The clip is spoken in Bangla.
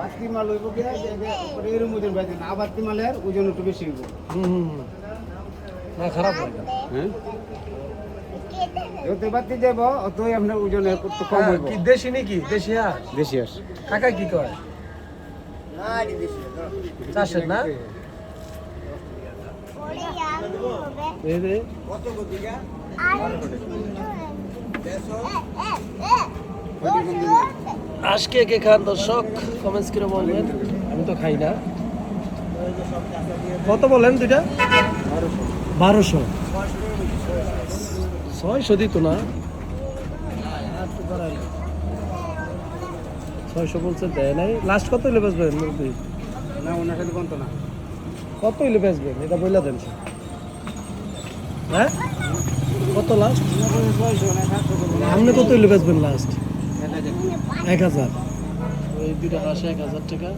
বাতি মাল হইব গিয়া এরম ওজন বাইতে না বাতি মালের ওজন একটু বেশি হইব। না খারাপ লাগে। হ্যাঁ যত বাতি যাব অতই আপনার ওজন একটু কম হইব। কি দেশি নাকি? দেশি হাঁস? দেশি হাঁস। কাকা কি কয়? চাষের না? এই রে। হাঁস কে কে খান দর্শক কমেন্টস করে বলবেন। আমি তো খাই না। কত বলেন দুইটা? 1200। 600 দিত না? 600 বলছে দেয় নাই। লাস্ট কত হইলে বেচবেন মুরগি? না ওনার সাথে বলতো না। কত হইলে বেচবেন এটা বইলা দেন। হ্যাঁ কত লাস্ট? আপনি কত হইলে বেচবেন লাস্ট? 1000। ওই দুইটা হাঁসে 1000 টাকা।